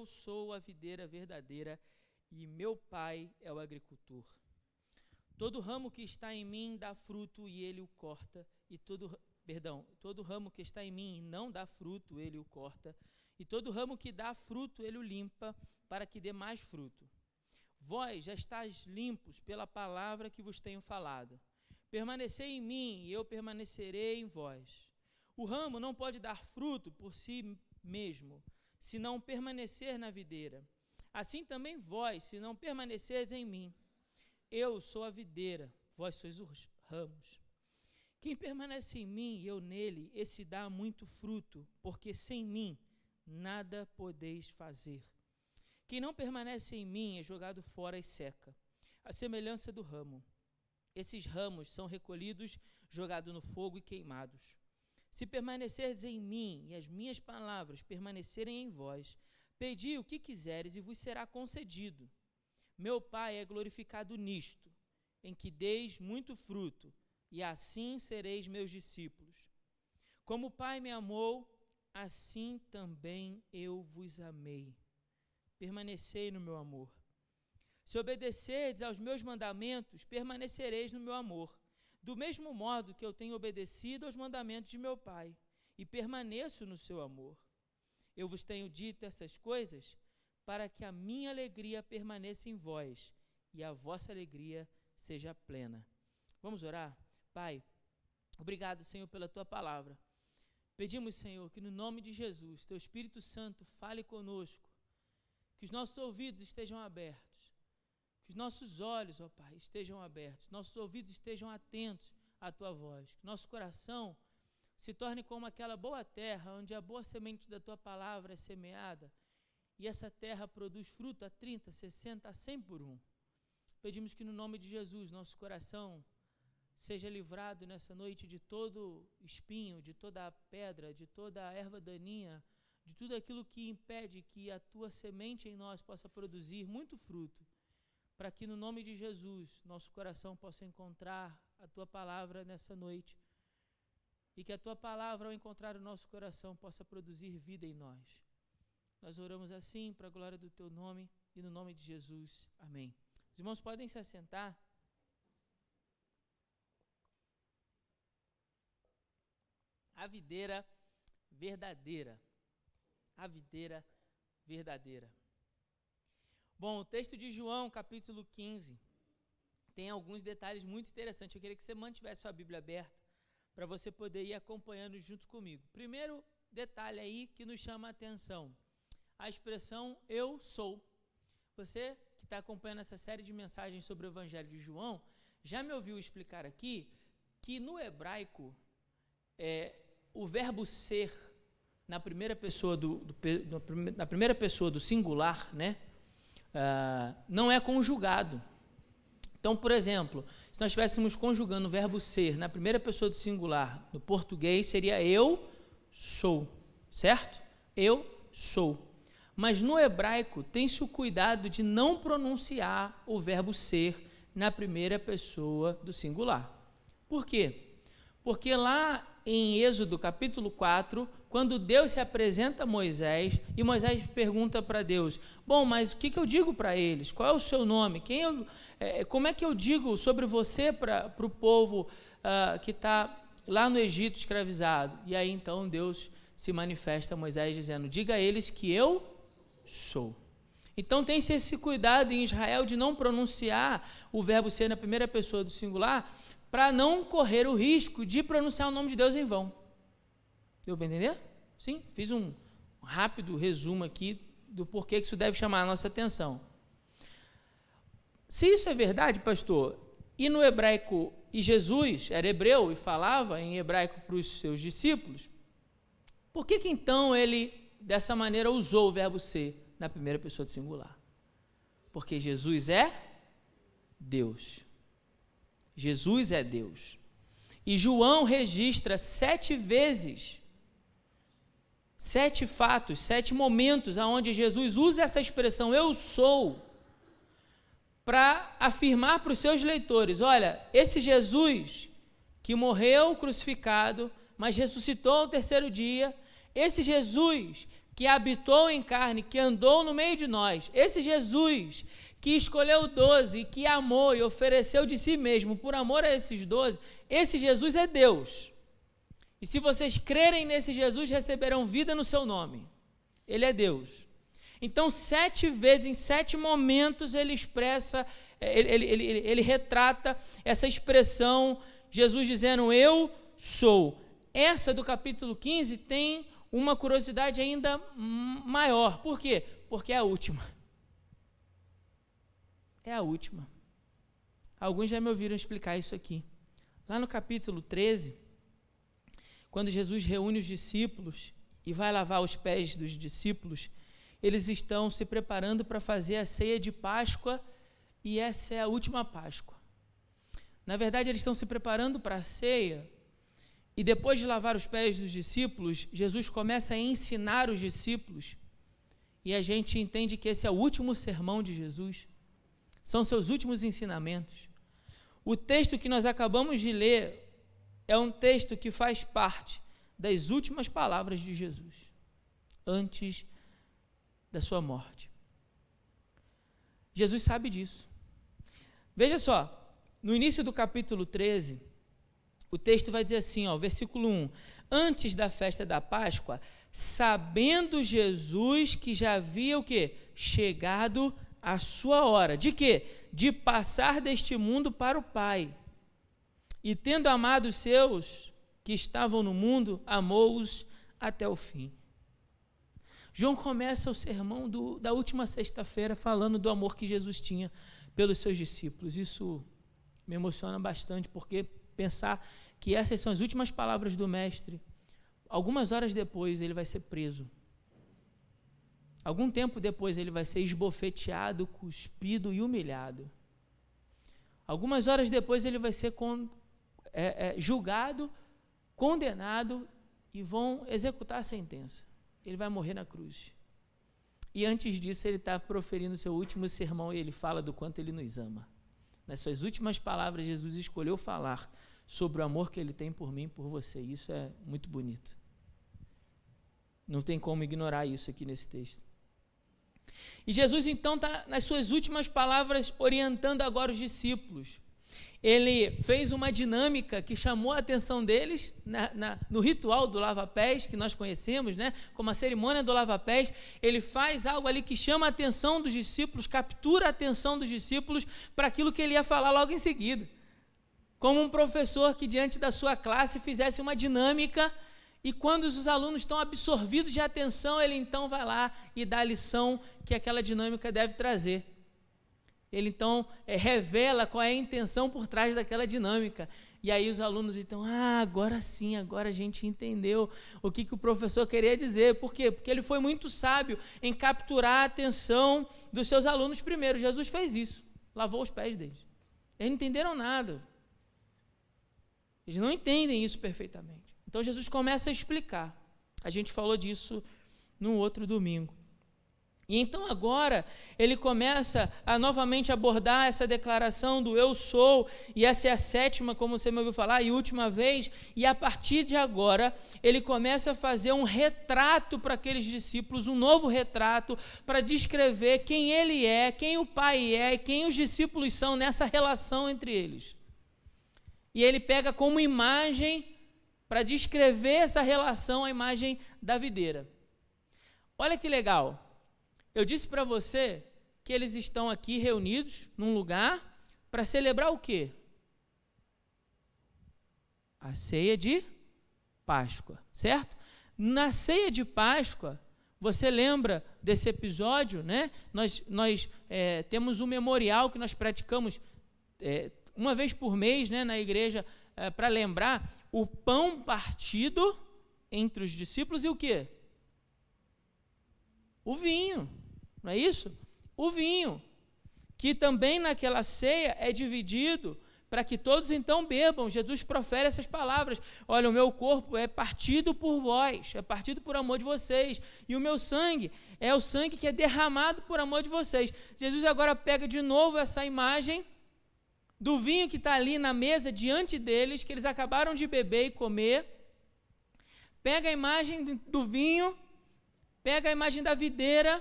sou a videira verdadeira e meu Pai é o agricultor. Todo ramo que está em mim dá fruto e ele o corta, todo ramo que está em mim e não dá fruto, ele o corta, e todo ramo que dá fruto, ele o limpa, para que dê mais fruto. Vós já estáis limpos pela palavra que vos tenho falado. Permanecei em mim e eu permanecerei em vós. O ramo não pode dar fruto por si mesmo, se não permanecer na videira. Assim também vós, se não permanecerdes em mim. Eu sou a videira, vós sois os ramos. Quem permanece em mim e eu nele, esse dá muito fruto, porque sem mim nada podeis fazer. Quem não permanece em mim é jogado fora e seca, a semelhança do ramo. Esses ramos são recolhidos, jogados no fogo e queimados. Se permanecerdes em mim e as minhas palavras permanecerem em vós, pedi o que quiseres e vos será concedido. Meu Pai é glorificado nisto, em que deis muito fruto, e assim sereis meus discípulos. Como o Pai me amou, assim também eu vos amei. Permanecei no meu amor. Se obedecerdes aos meus mandamentos, permanecereis no meu amor, do mesmo modo que eu tenho obedecido aos mandamentos de meu Pai, e permaneço no seu amor. Eu vos tenho dito essas coisas para que a minha alegria permaneça em vós e a vossa alegria seja plena. Vamos orar? Pai, obrigado, Senhor, pela tua palavra. Pedimos, Senhor, que no nome de Jesus, teu Espírito Santo fale conosco, que os nossos ouvidos estejam abertos, que os nossos olhos, ó Pai, estejam abertos, nossos ouvidos estejam atentos à tua voz, que nosso coração se torne como aquela boa terra, onde a boa semente da tua palavra é semeada, e essa terra produz fruto a 30, 60, a 100 por um. Pedimos que no nome de Jesus, nosso coração seja livrado nessa noite de todo espinho, de toda pedra, de toda erva daninha, de tudo aquilo que impede que a tua semente em nós possa produzir muito fruto, para que no nome de Jesus, nosso coração possa encontrar a tua palavra nessa noite, e que a tua palavra, ao encontrar o nosso coração, possa produzir vida em nós. Nós oramos assim para a glória do teu nome e no nome de Jesus. Amém. Os irmãos podem se assentar. A videira verdadeira. A videira verdadeira. Bom, o texto de João, capítulo 15, tem alguns detalhes muito interessantes. Eu queria que você mantivesse sua Bíblia aberta para você poder ir acompanhando junto comigo. Primeiro detalhe aí que nos chama a atenção. A expressão eu sou. Você que está acompanhando essa série de mensagens sobre o Evangelho de João, já me ouviu explicar aqui que no hebraico, o verbo ser, na primeira pessoa do singular, né, não é conjugado. Então, por exemplo, se nós estivéssemos conjugando o verbo ser na primeira pessoa do singular, no português seria eu sou, certo? Eu sou. Mas no hebraico tem-se o cuidado de não pronunciar o verbo ser na primeira pessoa do singular. Por quê? Porque lá em Êxodo capítulo 4, quando Deus se apresenta a Moisés, e Moisés pergunta para Deus, bom, mas o que eu digo para eles? Qual é o seu nome? Como é que eu digo sobre você para o povo que está lá no Egito escravizado? E aí então Deus se manifesta a Moisés dizendo, diga a eles que eu sou. Então tem-se esse cuidado em Israel de não pronunciar o verbo ser na primeira pessoa do singular, para não correr o risco de pronunciar o nome de Deus em vão. Deu para entender? Sim, fiz um rápido resumo aqui do porquê que isso deve chamar a nossa atenção. Se isso é verdade, pastor, e no hebraico, e Jesus era hebreu e falava em hebraico para os seus discípulos, por que então ele, dessa maneira, usou o verbo ser na primeira pessoa do singular? Porque Jesus é Deus. Jesus é Deus. E João registra 7 vezes, 7 fatos, 7 momentos onde Jesus usa essa expressão, eu sou, para afirmar para os seus leitores, olha, esse Jesus que morreu crucificado, mas ressuscitou ao terceiro dia, esse Jesus que habitou em carne, que andou no meio de nós, esse Jesus que escolheu 12, que amou e ofereceu de si mesmo por amor a esses 12, esse Jesus é Deus. E se vocês crerem nesse Jesus, receberão vida no seu nome. Ele é Deus. Então, 7 vezes, em 7 momentos, ele expressa, ele retrata essa expressão, Jesus dizendo, eu sou. Essa do capítulo 15 tem uma curiosidade ainda maior. Por quê? Porque é a última. É a última. Alguns já me ouviram explicar isso aqui. Lá no capítulo 13, quando Jesus reúne os discípulos e vai lavar os pés dos discípulos, eles estão se preparando para fazer a ceia de Páscoa, e essa é a última Páscoa. Na verdade, eles estão se preparando para a ceia, e depois de lavar os pés dos discípulos, Jesus começa a ensinar os discípulos, e a gente entende que esse é o último sermão de Jesus, são seus últimos ensinamentos. O texto que nós acabamos de ler é um texto que faz parte das últimas palavras de Jesus, antes da sua morte. Jesus sabe disso. Veja só, no início do capítulo 13, o texto vai dizer assim, versículo 1, antes da festa da Páscoa, sabendo Jesus que já havia o quê? Chegado a sua hora. De quê? De passar deste mundo para o Pai. E tendo amado os seus que estavam no mundo, amou-os até o fim. João começa o sermão da última sexta-feira falando do amor que Jesus tinha pelos seus discípulos. Isso me emociona bastante, porque pensar que essas são as últimas palavras do Mestre, algumas horas depois ele vai ser preso. Algum tempo depois ele vai ser esbofeteado, cuspido e humilhado. Algumas horas depois ele vai ser julgado, condenado e vão executar a sentença. Ele vai morrer na cruz. E antes disso ele está proferindo o seu último sermão e ele fala do quanto ele nos ama. Nas suas últimas palavras, Jesus escolheu falar sobre o amor que ele tem por mim e por você. Isso é muito bonito. Não tem como ignorar isso aqui nesse texto. E Jesus então está nas suas últimas palavras orientando agora os discípulos. Ele fez uma dinâmica que chamou a atenção deles no ritual do lava-pés, que nós conhecemos, né? Como a cerimônia do lava-pés. Ele faz algo ali que chama a atenção dos discípulos, captura a atenção dos discípulos para aquilo que ele ia falar logo em seguida. Como um professor que diante da sua classe fizesse uma dinâmica, e quando os alunos estão absorvidos de atenção, ele então vai lá e dá a lição que aquela dinâmica deve trazer. Ele então revela qual é a intenção por trás daquela dinâmica. E aí os alunos então, agora sim, agora a gente entendeu o que o professor queria dizer. Por quê? Porque ele foi muito sábio em capturar a atenção dos seus alunos primeiro. Jesus fez isso, lavou os pés deles. Eles não entenderam nada. Eles não entendem isso perfeitamente. Então Jesus começa a explicar. A gente falou disso no outro domingo. E então agora ele começa a novamente abordar essa declaração do eu sou, e essa é a 7ª, como você me ouviu falar, e última vez, e a partir de agora ele começa a fazer um retrato para aqueles discípulos, um novo retrato para descrever quem ele é, quem o Pai é e quem os discípulos são nessa relação entre eles. E ele pega como imagem, para descrever essa relação, a imagem da videira. Olha que legal. Eu disse para você que eles estão aqui reunidos num lugar para celebrar o quê? A ceia de Páscoa, certo? Na ceia de Páscoa, você lembra desse episódio, né? Nós temos um memorial que nós praticamos uma vez por mês, né, na igreja, para lembrar o pão partido entre os discípulos e o quê? O vinho. Não é isso? O vinho, que também naquela ceia é dividido para que todos então bebam. Jesus profere essas palavras: olha, o meu corpo é partido por vós, é partido por amor de vocês, e o meu sangue é o sangue que é derramado por amor de vocês. Jesus agora pega de novo essa imagem do vinho que está ali na mesa diante deles, que eles acabaram de beber e comer, pega a imagem do vinho, pega a imagem da videira,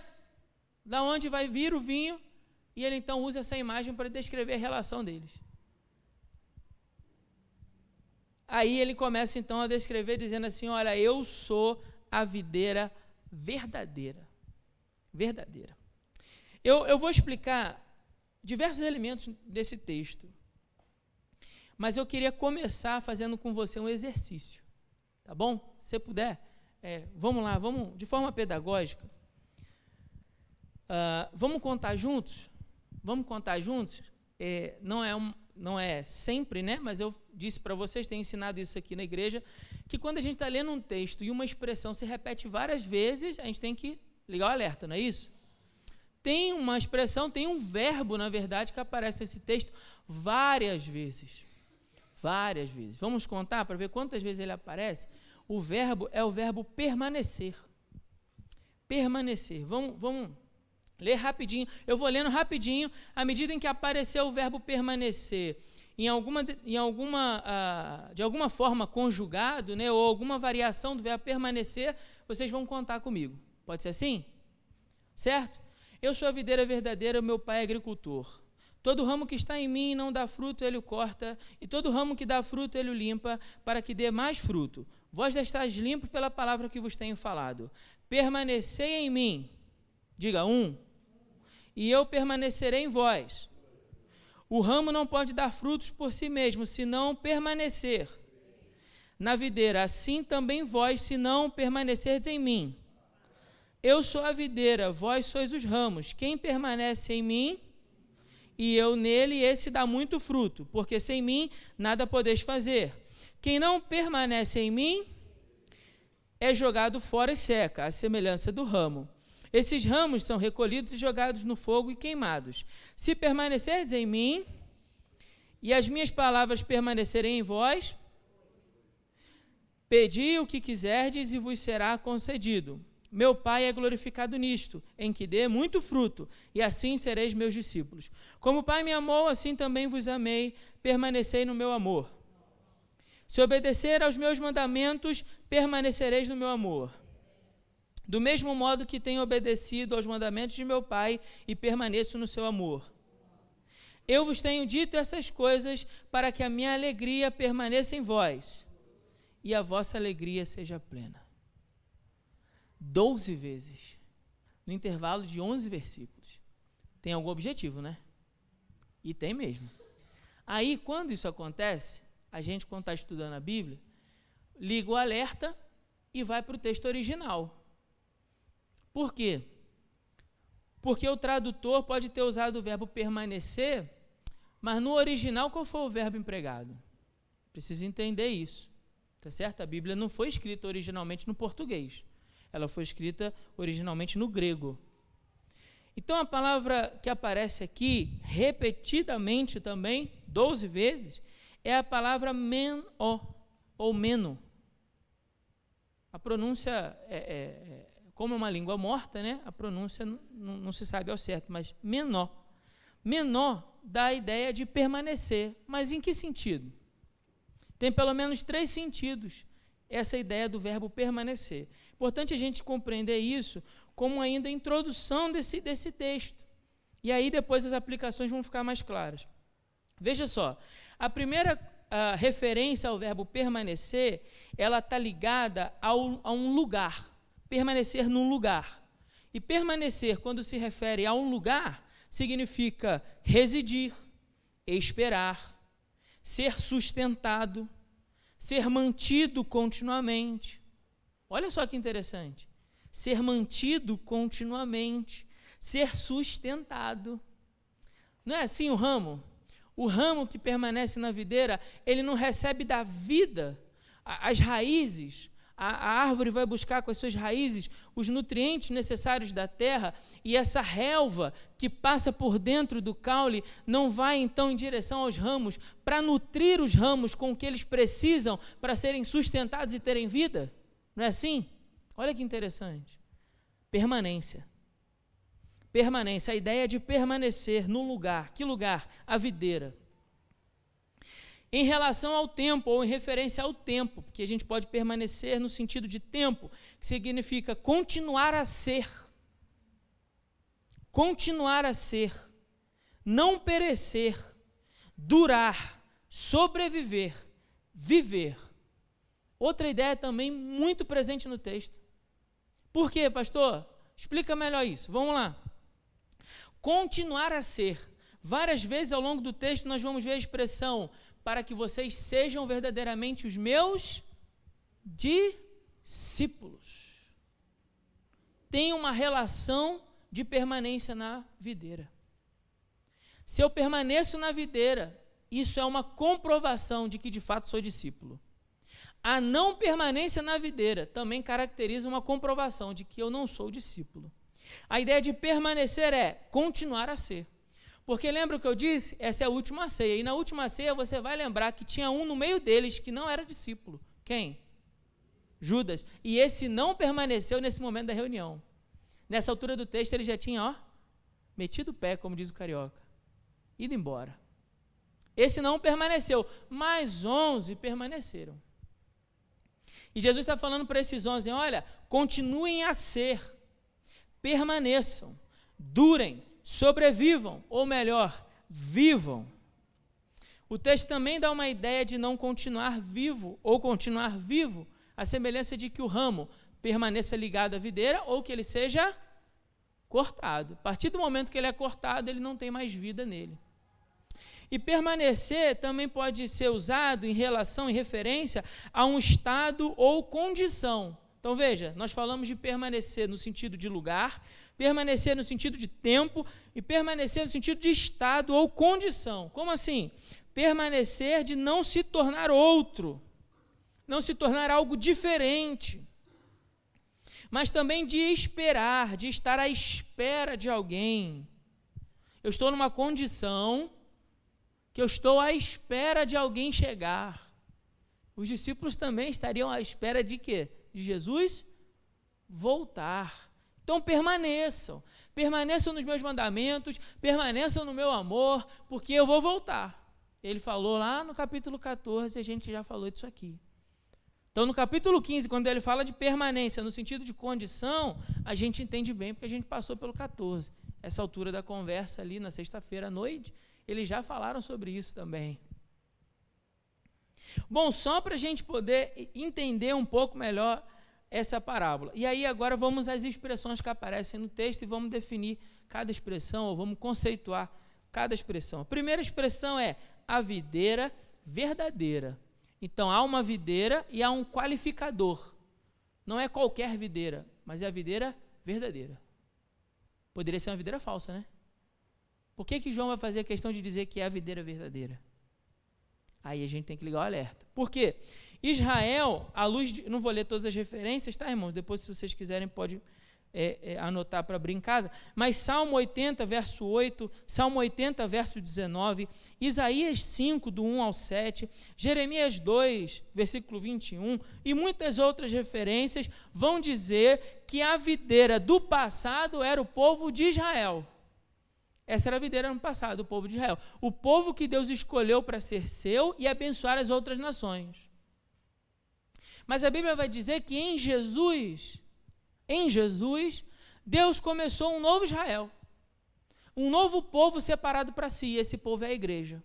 da onde vai vir o vinho, e ele então usa essa imagem para descrever a relação deles. Aí ele começa então a descrever dizendo assim, olha, eu sou a videira verdadeira. Verdadeira. Eu vou explicar diversos elementos desse texto, mas eu queria começar fazendo com você um exercício, tá bom? Se você puder, vamos lá, vamos de forma pedagógica, vamos contar juntos? Vamos contar juntos? Não é sempre, né? Mas eu disse para vocês, tenho ensinado isso aqui na igreja, que quando a gente está lendo um texto e uma expressão se repete várias vezes, a gente tem que ligar o alerta, não é isso? Tem uma expressão, tem um verbo, na verdade, que aparece nesse texto várias vezes. Várias vezes. Vamos contar para ver quantas vezes ele aparece? O verbo é o verbo permanecer. Permanecer. Vamos ler rapidinho. Eu vou lendo rapidinho, à medida em que aparecer o verbo permanecer, de alguma forma conjugado, né, ou alguma variação do verbo permanecer, vocês vão contar comigo. Pode ser assim? Certo? Eu sou a videira verdadeira, meu pai é agricultor. Todo ramo que está em mim e não dá fruto, ele o corta, e todo ramo que dá fruto, ele o limpa, para que dê mais fruto. Vós já estáis limpos pela palavra que vos tenho falado. Permanecei em mim. Diga, e eu permanecerei em vós. O ramo não pode dar frutos por si mesmo, se não permanecer na videira. Assim também vós, se não permanecerdes em mim. Eu sou a videira, vós sois os ramos. Quem permanece em mim e eu nele, esse dá muito fruto, porque sem mim nada podeis fazer. Quem não permanece em mim é jogado fora e seca, à semelhança do ramo. Esses ramos são recolhidos e jogados no fogo e queimados. Se permanecerdes em mim e as minhas palavras permanecerem em vós, pedi o que quiserdes e vos será concedido. Meu Pai é glorificado nisto, em que dê muito fruto, e assim sereis meus discípulos. Como o Pai me amou, assim também vos amei, permanecei no meu amor. Se obedecer aos meus mandamentos, permanecereis no meu amor. Do mesmo modo que tenho obedecido aos mandamentos de meu Pai e permaneço no seu amor. Eu vos tenho dito essas coisas para que a minha alegria permaneça em vós e a vossa alegria seja plena. 12 vezes, no intervalo de 11 versículos. Tem algum objetivo, né? E tem mesmo. Aí, quando isso acontece, a gente, quando está estudando a Bíblia, liga o alerta e vai para o texto original. Por quê? Porque o tradutor pode ter usado o verbo permanecer, mas no original qual foi o verbo empregado? Precisa entender isso, tá certo? A Bíblia não foi escrita originalmente no português, ela foi escrita originalmente no grego. Então a palavra que aparece aqui, repetidamente também, 12 vezes, é a palavra meno, ou meno. A pronúncia como é uma língua morta, né? A pronúncia não se sabe ao certo, mas menor. Menor dá a ideia de permanecer, mas em que sentido? Tem pelo menos 3 sentidos essa ideia do verbo permanecer. Importante a gente compreender isso como ainda a introdução desse texto. E aí depois as aplicações vão ficar mais claras. Veja só, a primeira referência ao verbo permanecer, ela está ligada a um lugar. Permanecer num lugar. E permanecer, quando se refere a um lugar, significa residir, esperar, ser sustentado, ser mantido continuamente. Olha só que interessante. Ser mantido continuamente, ser sustentado. Não é assim o ramo? O ramo que permanece na videira, ele não recebe da vida as raízes. A árvore vai buscar com as suas raízes os nutrientes necessários da terra, e essa relva que passa por dentro do caule não vai então em direção aos ramos para nutrir os ramos com o que eles precisam para serem sustentados e terem vida? Não é assim? Olha que interessante. Permanência. A ideia de permanecer num lugar. Que lugar? A videira. Em relação ao tempo, ou em referência ao tempo, porque a gente pode permanecer no sentido de tempo, que significa continuar a ser. Continuar a ser, não perecer, durar, sobreviver, viver. Outra ideia também muito presente no texto. Por quê, pastor? Explica melhor isso. Vamos lá. Continuar a ser. Várias vezes ao longo do texto nós vamos ver a expressão para que vocês sejam verdadeiramente os meus discípulos. Tem uma relação de permanência na videira. Se eu permaneço na videira, isso é uma comprovação de que de fato sou discípulo. A não permanência na videira também caracteriza uma comprovação de que eu não sou discípulo. A ideia de permanecer é continuar a ser. Porque lembra o que eu disse? Essa é a última ceia. E na última ceia você vai lembrar que tinha um no meio deles que não era discípulo. Quem? Judas. E esse não permaneceu nesse momento da reunião. Nessa altura do texto ele já tinha, metido o pé, como diz o carioca, ido embora. Esse não permaneceu, mas 11 permaneceram. E Jesus está falando para esses 11, olha, continuem a ser, permaneçam, durem, sobrevivam, ou melhor, vivam. O texto também dá uma ideia de não continuar vivo, ou continuar vivo, a semelhança de que o ramo permaneça ligado à videira, ou que ele seja cortado. A partir do momento que ele é cortado, ele não tem mais vida nele. E permanecer também pode ser usado em relação, em referência a um estado ou condição. Então veja, nós falamos de permanecer no sentido de lugar, permanecer no sentido de tempo e permanecer no sentido de estado ou condição. Como assim? Permanecer de não se tornar outro, não se tornar algo diferente, mas também de esperar, de estar à espera de alguém. Eu estou numa condição que eu estou à espera de alguém chegar. Os discípulos também estariam à espera de quê? De Jesus voltar. Então permaneçam nos meus mandamentos, permaneçam no meu amor, porque eu vou voltar. Ele falou lá no capítulo 14, a gente já falou disso aqui. Então no capítulo 15, quando ele fala de permanência no sentido de condição, a gente entende bem, porque a gente passou pelo 14. Essa altura da conversa ali na sexta-feira à noite, eles já falaram sobre isso também. Bom, só para a gente poder entender um pouco melhor essa parábola. E aí agora vamos às expressões que aparecem no texto e vamos definir cada expressão, ou vamos conceituar cada expressão. A primeira expressão é a videira verdadeira. Então há uma videira e há um qualificador. Não é qualquer videira, mas é a videira verdadeira. Poderia ser uma videira falsa, né? Por que João vai fazer a questão de dizer que é a videira verdadeira? Aí a gente tem que ligar o alerta. Por quê? Israel, à luz de... Não vou ler todas as referências, tá, irmãos? Depois, se vocês quiserem, pode anotar para abrir em casa. Mas Salmo 80, verso 8, Salmo 80, verso 19, Isaías 5, do 1 ao 7, Jeremias 2, versículo 21, e muitas outras referências vão dizer que a videira do passado era o povo de Israel. Essa era a videira no passado, o povo de Israel. O povo que Deus escolheu para ser seu e abençoar as outras nações. Mas a Bíblia vai dizer que em Jesus, Deus começou um novo Israel. Um novo povo separado para si, e esse povo é a igreja.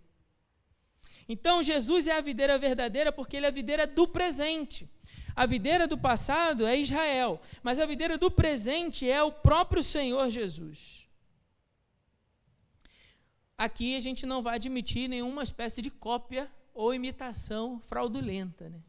Então Jesus é a videira verdadeira porque ele é a videira do presente. A videira do passado é Israel, mas a videira do presente é o próprio Senhor Jesus. Aqui a gente não vai admitir nenhuma espécie de cópia ou imitação fraudulenta, né?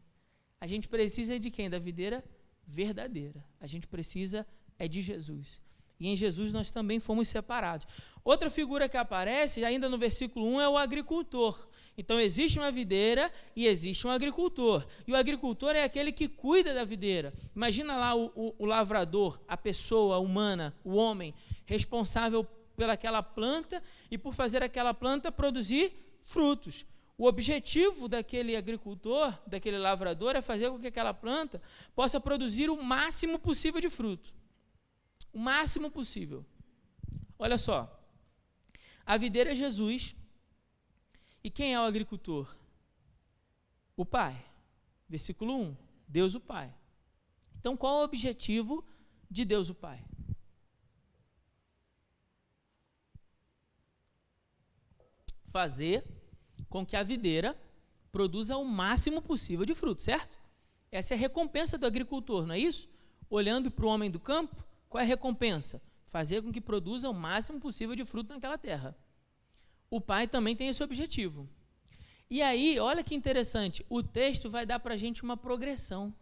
A gente precisa de quem? Da videira verdadeira. A gente precisa de Jesus. E em Jesus nós também fomos separados. Outra figura que aparece, ainda no versículo 1, é o agricultor. Então existe uma videira e existe um agricultor. E o agricultor é aquele que cuida da videira. Imagina lá o lavrador, a pessoa humana, o homem, responsável pelaquela planta e por fazer aquela planta produzir frutos. O objetivo daquele agricultor, daquele lavrador, é fazer com que aquela planta possa produzir o máximo possível de fruto. O máximo possível. Olha só, a videira é Jesus. E quem é o agricultor? O Pai. Versículo 1, Deus o Pai. Então, qual é o objetivo de Deus o Pai? Fazer com que a videira produza o máximo possível de fruto, certo? Essa é a recompensa do agricultor, não é isso? Olhando para o homem do campo, qual é a recompensa? Fazer com que produza o máximo possível de fruto naquela terra. O Pai também tem esse objetivo. E aí, olha que interessante, o texto vai dar para a gente uma progressão.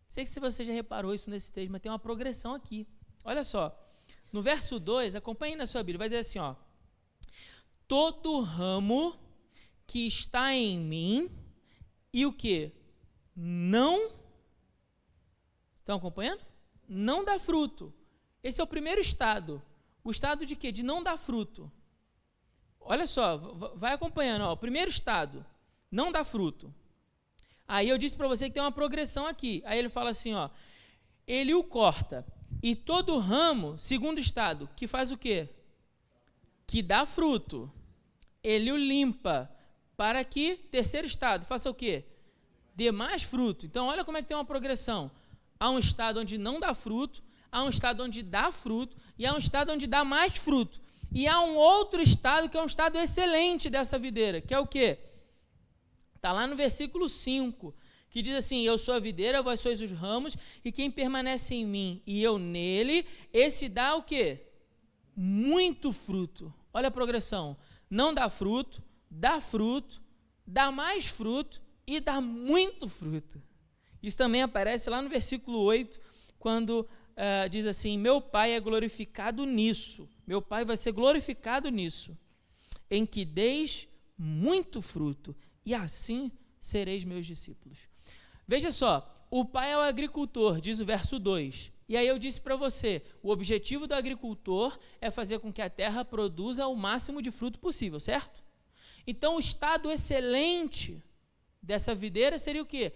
Sei que se você já reparou isso nesse texto, mas tem uma progressão aqui. Olha só, no verso 2, acompanhe na sua Bíblia, vai dizer assim, ó: todo ramo que está em mim e o que? Não, estão acompanhando? Não dá fruto. Esse é o primeiro estado. O estado de quê? De não dar fruto. Olha só, vai acompanhando, ó. O primeiro estado, não dá fruto. Aí eu disse para você que tem uma progressão aqui. Aí ele fala assim, ó: ele o corta. E todo ramo, segundo estado, que faz o quê? Que dá fruto. Ele o limpa, para que, terceiro estado, faça o quê? Dê mais fruto. Então, olha como é que tem uma progressão. Há um estado onde não dá fruto, há um estado onde dá fruto, e há um estado onde dá mais fruto. E há um outro estado que é um estado excelente dessa videira, que é o quê? Está lá no versículo 5, que diz assim: eu sou a videira, vós sois os ramos, e quem permanece em mim e eu nele, esse dá o quê? Muito fruto. Olha a progressão. Não dá fruto, dá mais fruto e dá muito fruto. Isso também aparece lá no versículo 8, quando diz assim: meu Pai é glorificado nisso, meu Pai vai ser glorificado nisso, em que deis muito fruto, e assim sereis meus discípulos. Veja só, o Pai é o agricultor, diz o verso 2, e aí eu disse para você, o objetivo do agricultor é fazer com que a terra produza o máximo de fruto possível, certo? Então, o estado excelente dessa videira seria o quê?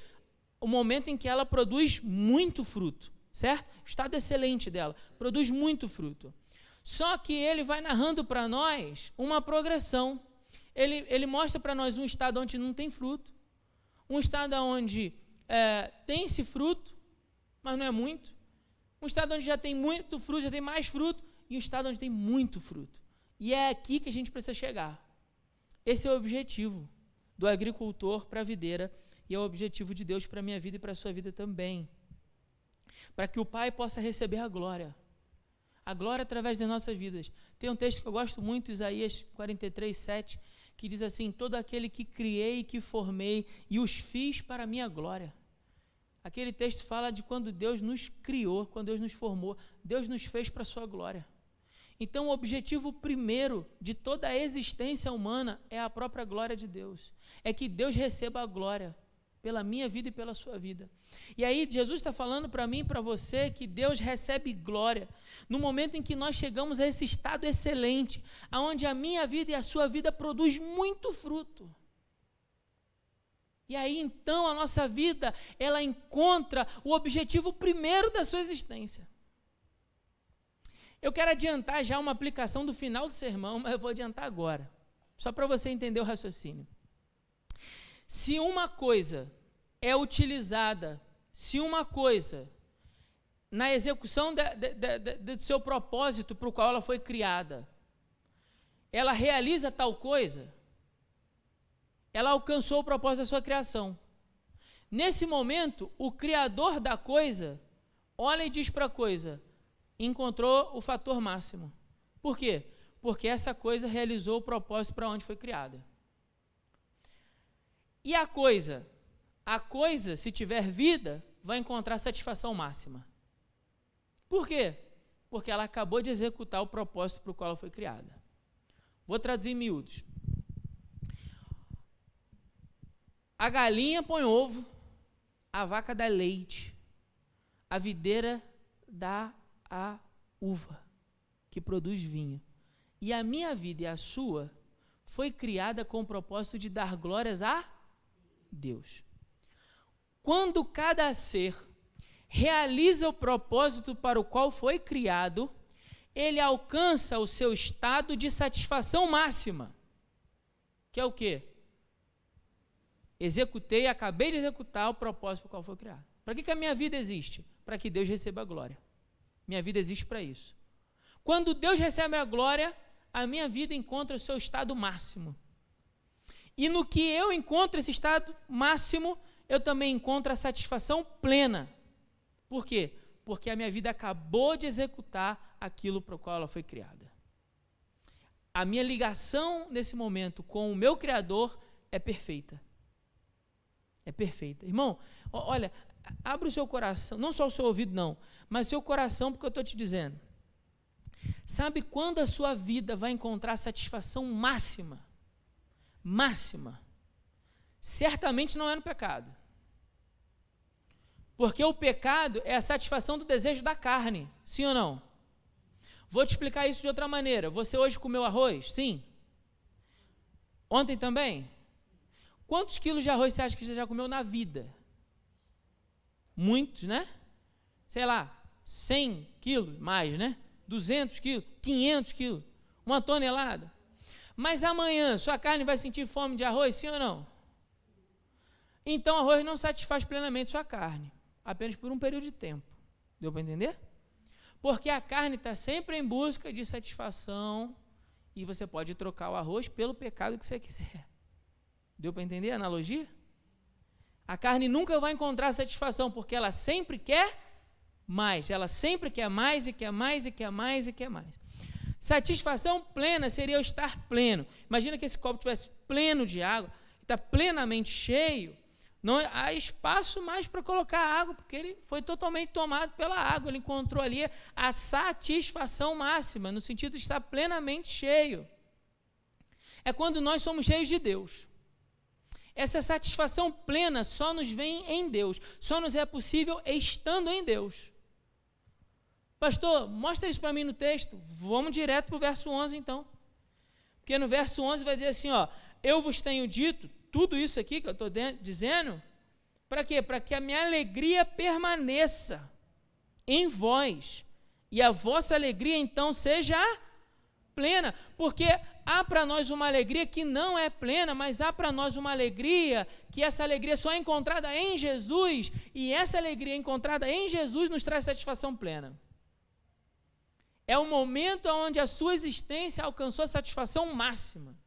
O momento em que ela produz muito fruto, certo? O estado excelente dela, produz muito fruto. Só que ele vai narrando para nós uma progressão. Ele mostra para nós um estado onde não tem fruto, um estado onde tem esse fruto, mas não é muito, um estado onde já tem muito fruto, já tem mais fruto, e um estado onde tem muito fruto. E é aqui que a gente precisa chegar. Esse é o objetivo do agricultor para a videira, e é o objetivo de Deus para a minha vida e para a sua vida também. Para que o Pai possa receber a glória através das nossas vidas. Tem um texto que eu gosto muito, Isaías 43, 7, que diz assim: todo aquele que criei e que formei e os fiz para a minha glória. Aquele texto fala de quando Deus nos criou, quando Deus nos formou, Deus nos fez para a sua glória. Então, o objetivo primeiro de toda a existência humana é a própria glória de Deus. É que Deus receba a glória pela minha vida e pela sua vida. E aí, Jesus está falando para mim e para você que Deus recebe glória no momento em que nós chegamos a esse estado excelente, onde a minha vida e a sua vida produz muito fruto. E aí, então, a nossa vida, ela encontra o objetivo primeiro da sua existência. Eu quero adiantar já uma aplicação do final do sermão, mas eu vou adiantar agora, só para você entender o raciocínio. Se uma coisa é utilizada, se uma coisa, na execução do seu propósito para o qual ela foi criada, ela realiza tal coisa, ela alcançou o propósito da sua criação. Nesse momento, o criador da coisa olha e diz para a coisa: encontrou o fator máximo. Por quê? Porque essa coisa realizou o propósito para onde foi criada. E a coisa, se tiver vida, vai encontrar satisfação máxima. Por quê? Porque ela acabou de executar o propósito para o qual ela foi criada. Vou traduzir em miúdos. A galinha põe ovo, a vaca dá leite, a videira dá a uva, que produz vinho. E a minha vida e a sua foi criada com o propósito de dar glórias a Deus. Quando cada ser realiza o propósito para o qual foi criado, ele alcança o seu estado de satisfação máxima, que é o quê? executei, acabei de executar o propósito para o qual foi criado. Para que a minha vida existe? Para que Deus receba a glória. Minha vida existe para isso. Quando Deus recebe a glória, a minha vida encontra o seu estado máximo. E no que eu encontro esse estado máximo, eu também encontro a satisfação plena. Por quê? Porque a minha vida acabou de executar aquilo para o qual ela foi criada. A minha ligação nesse momento com o meu Criador é perfeita. É perfeita. Irmão, olha, abre o seu coração, não só o seu ouvido não, mas o seu coração, porque eu estou te dizendo. Sabe quando a sua vida vai encontrar satisfação máxima? Máxima. Certamente não é no pecado. Porque o pecado é a satisfação do desejo da carne, sim ou não? Vou te explicar isso de outra maneira. Você hoje comeu arroz? Sim. Ontem também? Quantos quilos de arroz você acha que você já comeu na vida? Muitos, né? Sei lá, 100 quilos, mais, né? 200 quilos, 500 quilos, 1 tonelada. Mas amanhã, sua carne vai sentir fome de arroz, sim ou não? Então, arroz não satisfaz plenamente sua carne, apenas por um período de tempo. Deu para entender? Porque a carne está sempre em busca de satisfação e você pode trocar o arroz pelo pecado que você quiser. Deu para entender a analogia? A carne nunca vai encontrar satisfação, porque ela sempre quer mais. Ela sempre quer mais e quer mais e quer mais e quer mais. Satisfação plena seria eu estar pleno. Imagina que esse copo estivesse pleno de água, está plenamente cheio, não há espaço mais para colocar água, porque ele foi totalmente tomado pela água. Ele encontrou ali a satisfação máxima, no sentido de estar plenamente cheio. É quando nós somos cheios de Deus. Essa satisfação plena só nos vem em Deus, só nos é possível estando em Deus. Pastor, mostra isso para mim no texto. Vamos direto para o verso 11 então. Porque no verso 11 vai dizer assim, ó, eu vos tenho dito, tudo isso aqui que eu estou dizendo, para quê? Para que a minha alegria permaneça em vós, e a vossa alegria então seja plena, porque há para nós uma alegria que não é plena, mas há para nós uma alegria, que essa alegria só é encontrada em Jesus, e essa alegria encontrada em Jesus nos traz satisfação plena. É o momento onde a sua existência alcançou a satisfação máxima,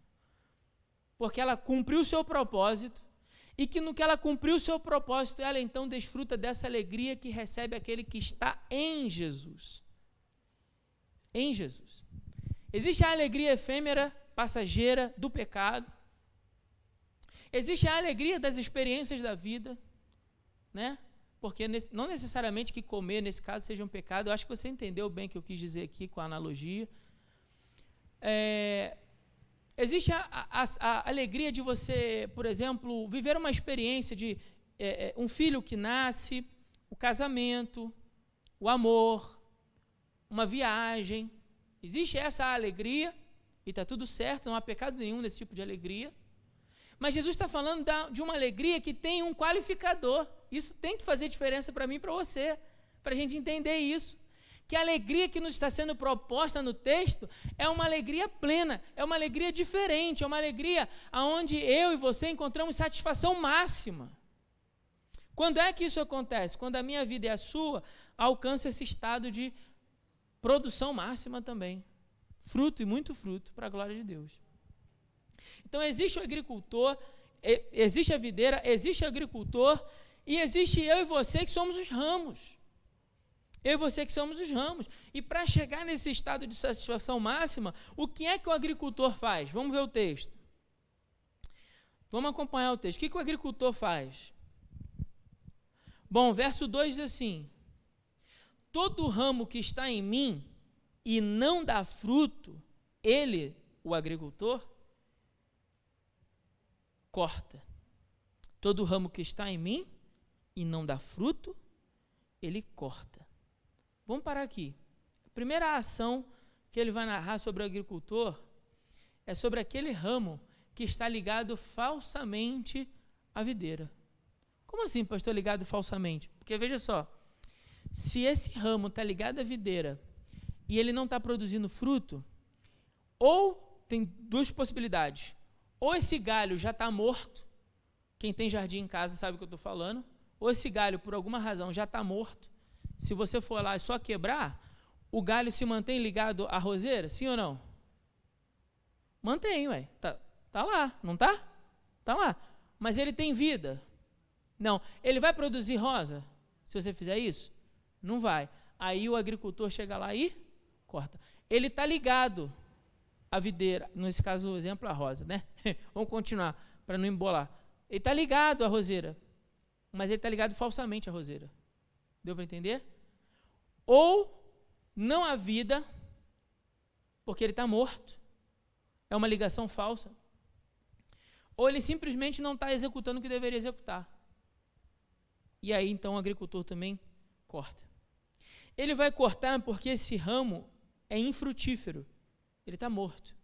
porque ela cumpriu o seu propósito, e que no que ela cumpriu o seu propósito, ela então desfruta dessa alegria que recebe aquele que está em Jesus. Em Jesus. Existe a alegria efêmera, passageira, do pecado. Existe a alegria das experiências da vida, né? Porque não necessariamente que comer, nesse caso, seja um pecado. Eu acho que você entendeu bem o que eu quis dizer aqui com a analogia. Existe a alegria de você, por exemplo, viver uma experiência de um filho que nasce, o casamento, o amor, uma viagem. Existe essa alegria, e está tudo certo, não há pecado nenhum nesse tipo de alegria. Mas Jesus está falando de uma alegria que tem um qualificador. Isso tem que fazer diferença para mim e para você, para a gente entender isso. Que a alegria que nos está sendo proposta no texto é uma alegria plena, é uma alegria diferente, é uma alegria onde eu e você encontramos satisfação máxima. Quando é que isso acontece? Quando a minha vida e a sua alcançam esse estado de produção máxima também. Fruto e muito fruto para a glória de Deus. Então existe o agricultor, existe a videira, existe o agricultor e existe eu e você que somos os ramos. Eu e você que somos os ramos. E para chegar nesse estado de satisfação máxima, o que é que o agricultor faz? Vamos ver o texto. Vamos acompanhar o texto. O que o agricultor faz? Bom, verso 2 diz assim: todo ramo que está em mim e não dá fruto, ele, o agricultor, corta. Todo ramo que está em mim e não dá fruto, ele corta. Vamos parar aqui. A primeira ação que ele vai narrar sobre o agricultor é sobre aquele ramo que está ligado falsamente à videira. Como assim, pastor, ligado falsamente? Porque veja só, se esse ramo está ligado à videira e ele não está produzindo fruto, ou tem duas possibilidades: ou esse galho já está morto, Quem tem jardim em casa sabe o que eu estou falando. Ou esse galho, por alguma razão, já está morto. Se você for lá e só quebrar, o galho se mantém ligado à roseira? Sim ou não? Mantém, ué. Tá lá, não tá? Tá lá. Mas ele tem vida? Não. Ele vai produzir rosa se você fizer isso? Não vai. Aí o agricultor chega lá e corta. Ele está ligado à videira, nesse caso o exemplo a rosa, né? Vamos continuar, para não embolar. Ele está ligado à roseira, mas ele está ligado falsamente à roseira. Deu para entender? Ou não há vida, porque ele está morto. É uma ligação falsa. Ou ele simplesmente não está executando o que deveria executar. E aí, então, o agricultor também corta. Ele vai cortar porque esse ramo é infrutífero. Ele está morto.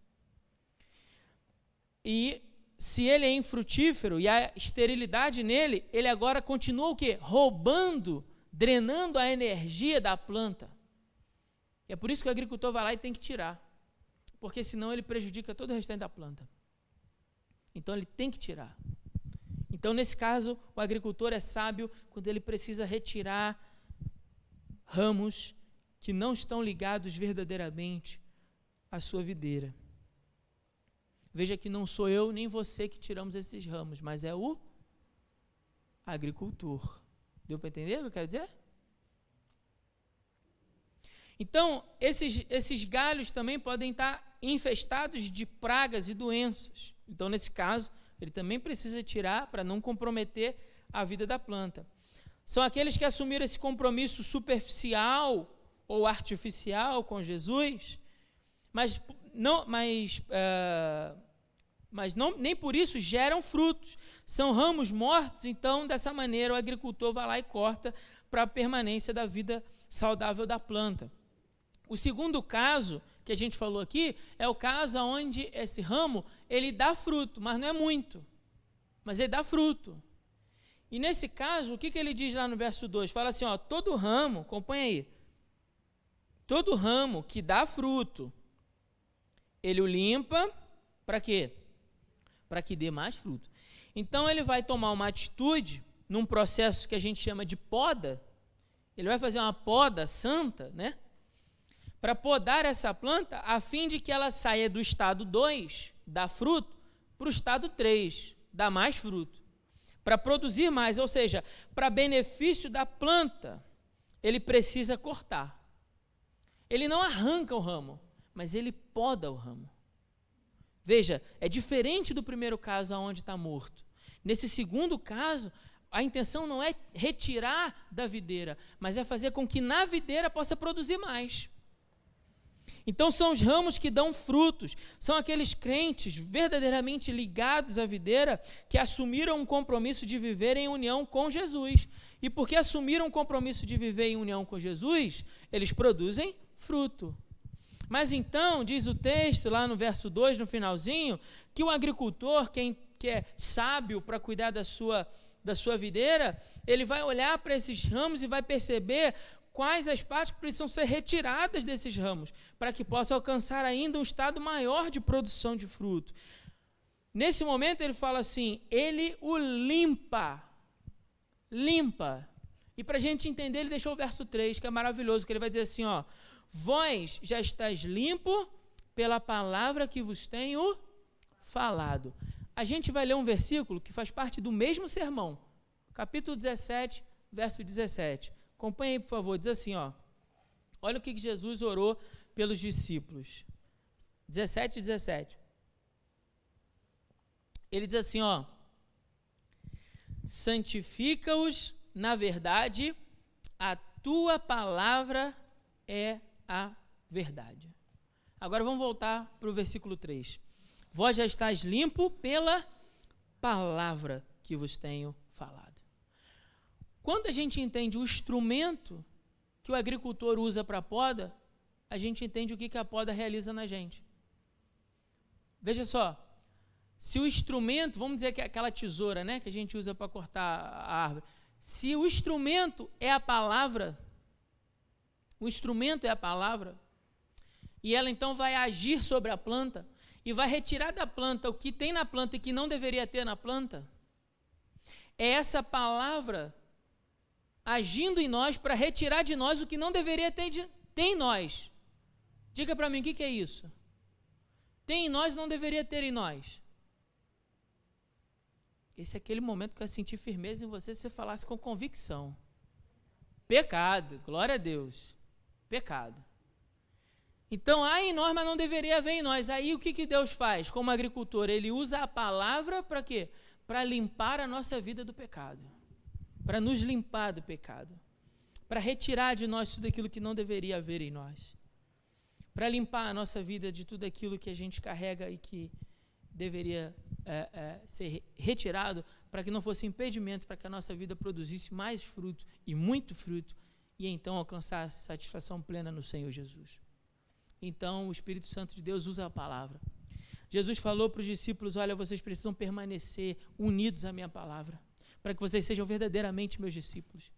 E se ele é infrutífero e há esterilidade nele, ele agora continua o quê? Roubando, drenando a energia da planta. E é por isso que o agricultor vai lá e tem que tirar. Porque senão ele prejudica todo o restante da planta. Então ele tem que tirar. Então, nesse caso, o agricultor é sábio quando ele precisa retirar ramos que não estão ligados verdadeiramente à sua videira. Veja que não sou eu nem você que tiramos esses ramos, mas é o agricultor. Deu para entender o que eu quero dizer? Então, esses galhos também podem estar infestados de pragas e doenças. Então, nesse caso, ele também precisa tirar para não comprometer a vida da planta. São aqueles que assumiram esse compromisso superficial ou artificial com Jesus, mas nem por isso geram frutos. São ramos mortos, então, dessa maneira, o agricultor vai lá e corta para a permanência da vida saudável da planta. O segundo caso que a gente falou aqui é o caso onde esse ramo, ele dá fruto, mas não é muito, mas ele dá fruto. E nesse caso, o que ele diz lá no verso 2? Fala assim, ó, todo ramo, acompanha aí, todo ramo que dá fruto, ele o limpa, para quê? Para que dê mais fruto. Então ele vai tomar uma atitude, num processo que a gente chama de poda, ele vai fazer uma poda santa, né? Para podar essa planta, a fim de que ela saia do estado 2, dar fruto, para o estado 3, dar mais fruto. Para produzir mais, ou seja, para benefício da planta, ele precisa cortar. Ele não arranca o ramo, mas ele poda o ramo. Veja, é diferente do primeiro caso, onde está morto. Nesse segundo caso, a intenção não é retirar da videira, mas é fazer com que na videira possa produzir mais. Então são os ramos que dão frutos, são aqueles crentes verdadeiramente ligados à videira que assumiram um compromisso de viver em união com Jesus. E porque assumiram um compromisso de viver em união com Jesus, eles produzem fruto. Mas então, diz o texto lá no verso 2, no finalzinho, que o agricultor, que é sábio para cuidar da sua videira, ele vai olhar para esses ramos e vai perceber quais as partes que precisam ser retiradas desses ramos, para que possa alcançar ainda um estado maior de produção de fruto. Nesse momento ele fala assim, ele o limpa. E para a gente entender, ele deixou o verso 3, que é maravilhoso, que ele vai dizer assim, ó, vós já estáis limpo pela palavra que vos tenho falado. A gente vai ler um versículo que faz parte do mesmo sermão, capítulo 17, verso 17. Acompanhe aí, por favor, diz assim, ó, olha o que Jesus orou pelos discípulos. 17. Ele diz assim, ó, santifica-os na verdade, a tua palavra é a verdade. Agora vamos voltar para o versículo 3. Vós já estáis limpo pela palavra que vos tenho falado. Quando a gente entende o instrumento que o agricultor usa para a poda, a gente entende o que a poda realiza na gente. Veja só, se o instrumento, vamos dizer que é aquela tesoura, né, que a gente usa para cortar a árvore, se o instrumento é a palavra, e ela então vai agir sobre a planta, e vai retirar da planta o que tem na planta e que não deveria ter na planta, é essa palavra agindo em nós para retirar de nós o que não deveria ter em nós. Diga para mim, o que é isso? Tem em nós, não deveria ter em nós. Esse é aquele momento que eu senti firmeza em você, se você falasse com convicção. Pecado, glória a Deus. Pecado. Então, há em nós, mas não deveria haver em nós. Aí, o que Deus faz? Como agricultor, Ele usa a palavra para quê? Para limpar a nossa vida do pecado. Para nos limpar do pecado. Para retirar de nós tudo aquilo que não deveria haver em nós. Para limpar a nossa vida de tudo aquilo que a gente carrega e que deveria ser retirado, para que não fosse impedimento, para que a nossa vida produzisse mais fruto e muito fruto, e então alcançar satisfação plena no Senhor Jesus. Então, o Espírito Santo de Deus usa a palavra. Jesus falou para os discípulos, olha, vocês precisam permanecer unidos à minha palavra, para que vocês sejam verdadeiramente meus discípulos.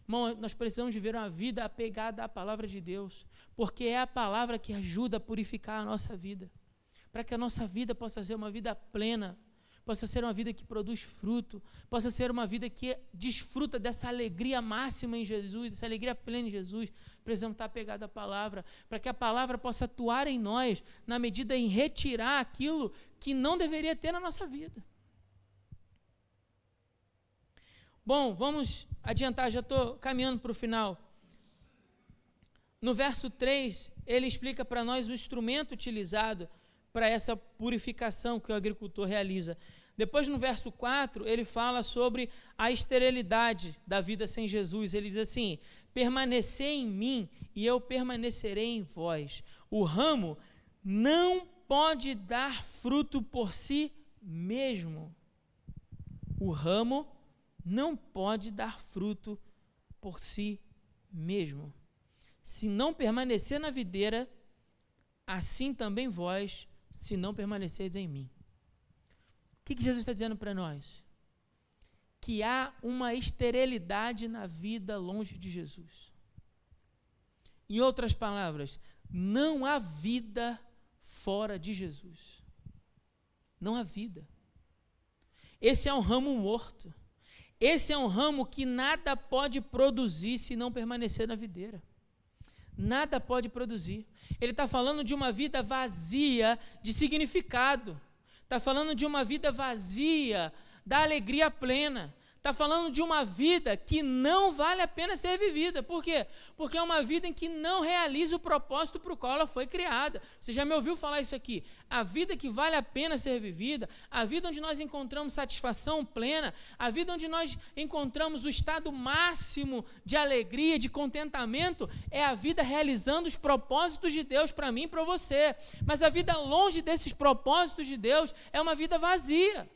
Irmão, nós precisamos viver uma vida apegada à palavra de Deus, porque é a palavra que ajuda a purificar a nossa vida, para que a nossa vida possa ser uma vida plena, possa ser uma vida que produz fruto, possa ser uma vida que desfruta dessa alegria máxima em Jesus, dessa alegria plena em Jesus. Precisamos estar apegados à palavra, para que a palavra possa atuar em nós, na medida em retirar aquilo que não deveria ter na nossa vida. Bom, vamos adiantar, já estou caminhando para o final. No verso 3, ele explica para nós o instrumento utilizado para essa purificação que o agricultor realiza. Depois, no verso 4, ele fala sobre a esterilidade da vida sem Jesus. Ele diz assim, permanecei em mim e eu permanecerei em vós. O ramo não pode dar fruto por si mesmo. O ramo não pode dar fruto por si mesmo. Se não permanecer na videira, assim também vós, se não permanecerdes em mim. O que Jesus está dizendo para nós? Que há uma esterilidade na vida longe de Jesus. Em outras palavras, não há vida fora de Jesus. Não há vida. Esse é um ramo morto. Esse é um ramo que nada pode produzir se não permanecer na videira. Nada pode produzir. Ele está falando de uma vida vazia de significado. Está falando de uma vida vazia da alegria plena. Está falando de uma vida que não vale a pena ser vivida. Por quê? Porque é uma vida em que não realiza o propósito para o qual ela foi criada. Você já me ouviu falar isso aqui? A vida que vale a pena ser vivida, a vida onde nós encontramos satisfação plena, a vida onde nós encontramos o estado máximo de alegria, de contentamento, é a vida realizando os propósitos de Deus para mim e para você. Mas a vida longe desses propósitos de Deus é uma vida vazia.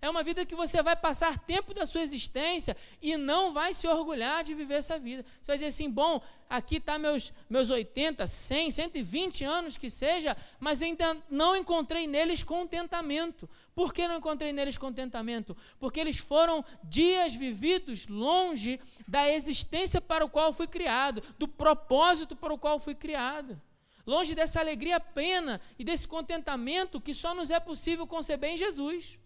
É uma vida que você vai passar tempo da sua existência e não vai se orgulhar de viver essa vida. Você vai dizer assim, bom, aqui está meus 80, 100, 120 anos que seja, mas ainda não encontrei neles contentamento. Por que não encontrei neles contentamento? Porque eles foram dias vividos longe da existência para o qual fui criado, do propósito para o qual fui criado. Longe dessa alegria plena e desse contentamento que só nos é possível conceber em Jesus.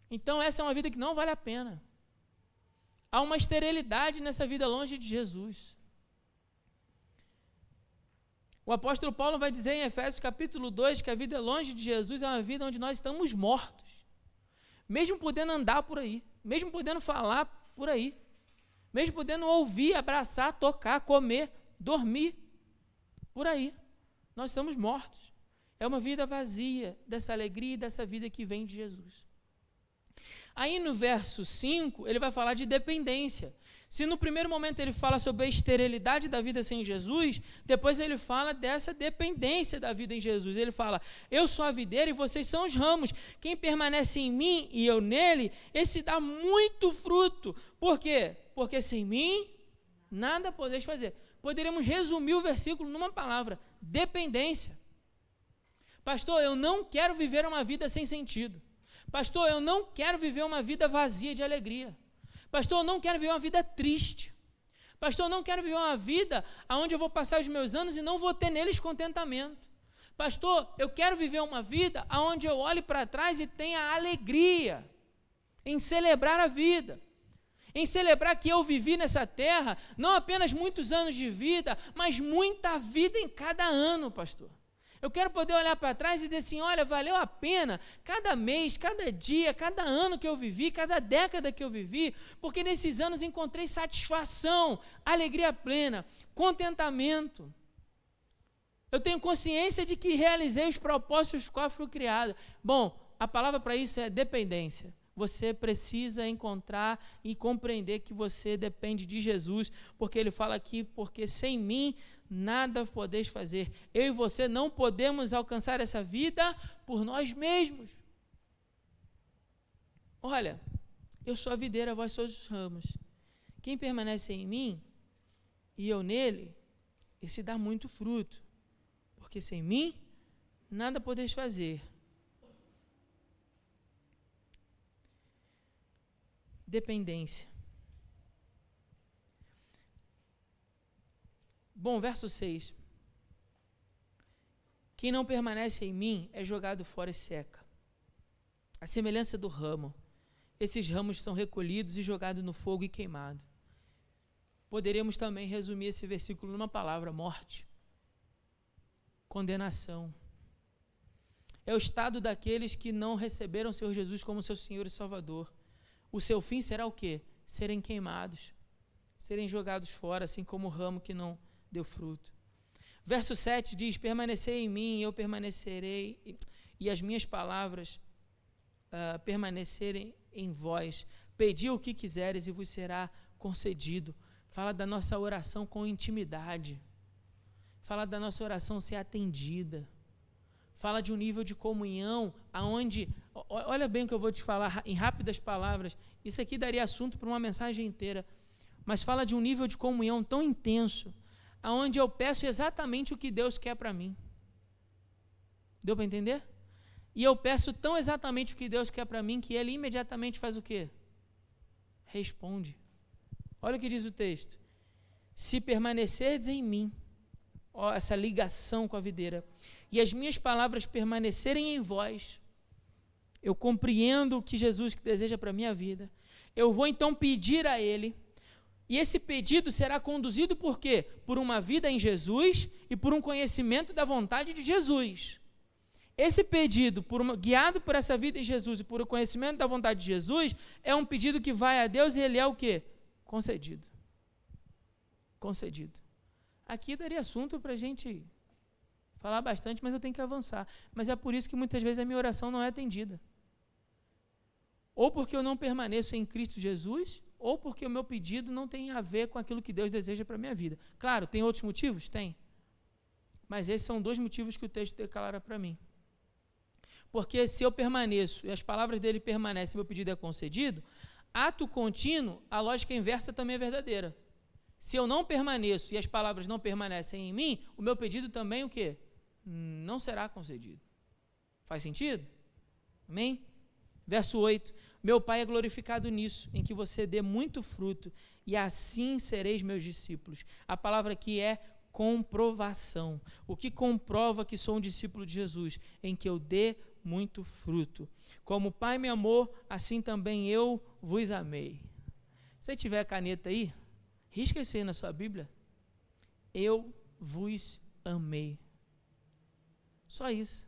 Então, essa é uma vida que não vale a pena. Há uma esterilidade nessa vida longe de Jesus. O apóstolo Paulo vai dizer em Efésios capítulo 2 que a vida longe de Jesus é uma vida onde nós estamos mortos. Mesmo podendo andar por aí, mesmo podendo falar por aí, mesmo podendo ouvir, abraçar, tocar, comer, dormir, por aí, nós estamos mortos. É uma vida vazia dessa alegria e dessa vida que vem de Jesus. Aí no verso 5, ele vai falar de dependência. Se no primeiro momento ele fala sobre a esterilidade da vida sem Jesus, depois ele fala dessa dependência da vida em Jesus. Ele fala, eu sou a videira e vocês são os ramos. Quem permanece em mim e eu nele, esse dá muito fruto. Por quê? Porque sem mim, nada podeis fazer. Poderíamos resumir o versículo numa palavra, dependência. Pastor, eu não quero viver uma vida sem sentido. Pastor, eu não quero viver uma vida vazia de alegria. Pastor, eu não quero viver uma vida triste. Pastor, eu não quero viver uma vida onde eu vou passar os meus anos e não vou ter neles contentamento. Pastor, eu quero viver uma vida onde eu olhe para trás e tenha alegria. em celebrar a vida, em celebrar que eu vivi nessa terra, não apenas muitos anos de vida, mas muita vida em cada ano, pastor. Eu quero poder olhar para trás e dizer assim, olha, valeu a pena cada mês, cada dia, cada ano que eu vivi, cada década que eu vivi, porque nesses anos encontrei satisfação, alegria plena, contentamento. Eu tenho consciência de que realizei os propósitos dos quais fui criado. Bom, a palavra para isso é dependência. Você precisa encontrar e compreender que você depende de Jesus, porque ele fala aqui, porque sem mim nada podeis fazer. Eu e você não podemos alcançar essa vida por nós mesmos. Olha, eu sou a videira, vós sois os ramos. Quem permanece em mim e eu nele, esse dá muito fruto, porque sem mim nada podeis fazer. Dependência. Bom, verso 6. Quem não permanece em mim é jogado fora e seca. A semelhança do ramo. Esses ramos são recolhidos e jogados no fogo e queimados. Poderíamos também resumir esse versículo numa palavra: morte. Condenação. É o estado daqueles que não receberam o Senhor Jesus como seu Senhor e Salvador. O seu fim será o quê? Serem queimados, serem jogados fora, assim como o ramo que não deu fruto. Verso 7 diz, permanecei em mim, eu permanecerei, e as minhas palavras permanecerem em vós. Pedi o que quiseres e vos será concedido. Fala da nossa oração com intimidade. Fala da nossa oração ser atendida. Fala de um nível de comunhão, aonde, olha bem o que eu vou te falar em rápidas palavras, isso aqui daria assunto para uma mensagem inteira, mas fala de um nível de comunhão tão intenso, aonde eu peço exatamente o que Deus quer para mim. Deu para entender? E eu peço tão exatamente o que Deus quer para mim, que Ele imediatamente faz o quê? Responde. Olha o que diz o texto. Se permanecerdes em mim, ó, essa ligação com a videira, e as minhas palavras permanecerem em vós, eu compreendo o que Jesus deseja para a minha vida, eu vou então pedir a Ele, e esse pedido será conduzido por quê? Por uma vida em Jesus e por um conhecimento da vontade de Jesus. Esse pedido, guiado por essa vida em Jesus e por o conhecimento da vontade de Jesus, é um pedido que vai a Deus e ele é o quê? Concedido. Concedido. Aqui daria assunto para a gente falar bastante, mas eu tenho que avançar. Mas é por isso que muitas vezes a minha oração não é atendida. Ou porque eu não permaneço em Cristo Jesus, ou porque o meu pedido não tem a ver com aquilo que Deus deseja para a minha vida. Claro, tem outros motivos? Tem. Mas esses são dois motivos que o texto declara para mim. Porque se eu permaneço e as palavras dele permanecem e meu pedido é concedido, ato contínuo, a lógica inversa também é verdadeira. Se eu não permaneço e as palavras não permanecem em mim, o meu pedido também o quê? Não será concedido. Faz sentido? Amém? Verso 8. Meu Pai é glorificado nisso, em que você dê muito fruto, e assim sereis meus discípulos. A palavra aqui é comprovação. O que comprova que sou um discípulo de Jesus? Em que eu dê muito fruto. Como o Pai me amou, assim também eu vos amei. Se tiver a caneta aí, risca isso aí na sua Bíblia. Eu vos amei. Só isso.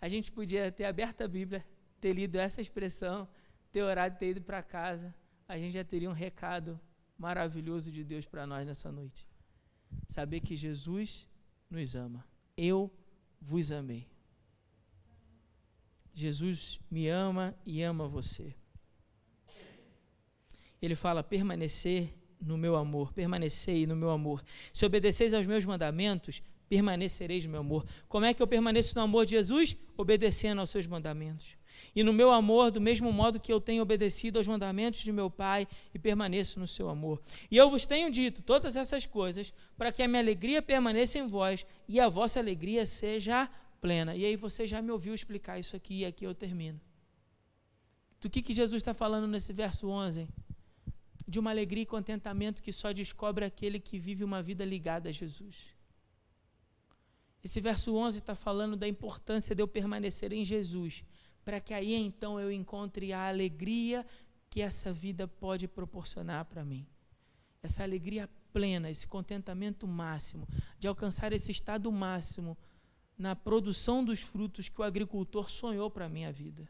A gente podia ter aberto a Bíblia, ter lido essa expressão, ter orado, ter ido para casa. A gente já teria um recado maravilhoso de Deus para nós nessa noite. Saber que Jesus nos ama. Eu vos amei. Jesus me ama e ama você. Ele fala, permanecer no meu amor, permanecei no meu amor. Se obedeceis aos meus mandamentos, permanecereis no meu amor. Como é que eu permaneço no amor de Jesus? Obedecendo aos seus mandamentos. E no meu amor, do mesmo modo que eu tenho obedecido aos mandamentos de meu Pai e permaneço no seu amor. E eu vos tenho dito todas essas coisas para que a minha alegria permaneça em vós e a vossa alegria seja plena. E aí você já me ouviu explicar isso aqui e aqui eu termino. Do que Jesus está falando nesse verso 11? De uma alegria e contentamento que só descobre aquele que vive uma vida ligada a Jesus. Esse verso 11 está falando da importância de eu permanecer em Jesus, para que aí então eu encontre a alegria que essa vida pode proporcionar para mim. Essa alegria plena, esse contentamento máximo, de alcançar esse estado máximo na produção dos frutos que o agricultor sonhou para a minha vida.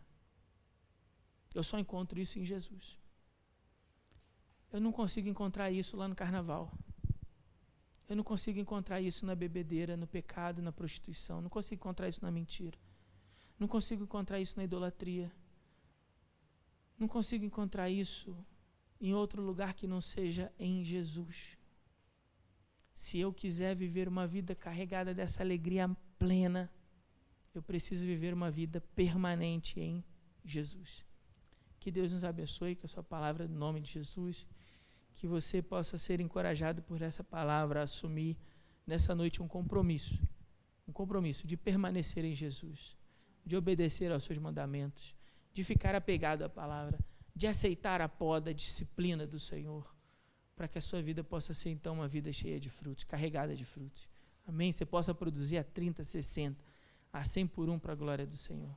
Eu só encontro isso em Jesus. Eu não consigo encontrar isso lá no carnaval. Eu não consigo encontrar isso na bebedeira, no pecado, na prostituição. Não consigo encontrar isso na mentira. Não consigo encontrar isso na idolatria. Não consigo encontrar isso em outro lugar que não seja em Jesus. Se eu quiser viver uma vida carregada dessa alegria plena, eu preciso viver uma vida permanente em Jesus. Que Deus nos abençoe com a sua palavra, no nome de Jesus. Que você possa ser encorajado por essa palavra, a assumir nessa noite um compromisso de permanecer em Jesus, de obedecer aos seus mandamentos, de ficar apegado à palavra, de aceitar a poda, a disciplina do Senhor, para que a sua vida possa ser então uma vida cheia de frutos, carregada de frutos. Amém? Você possa produzir a 30, 60, a 100 por 1 para a glória do Senhor.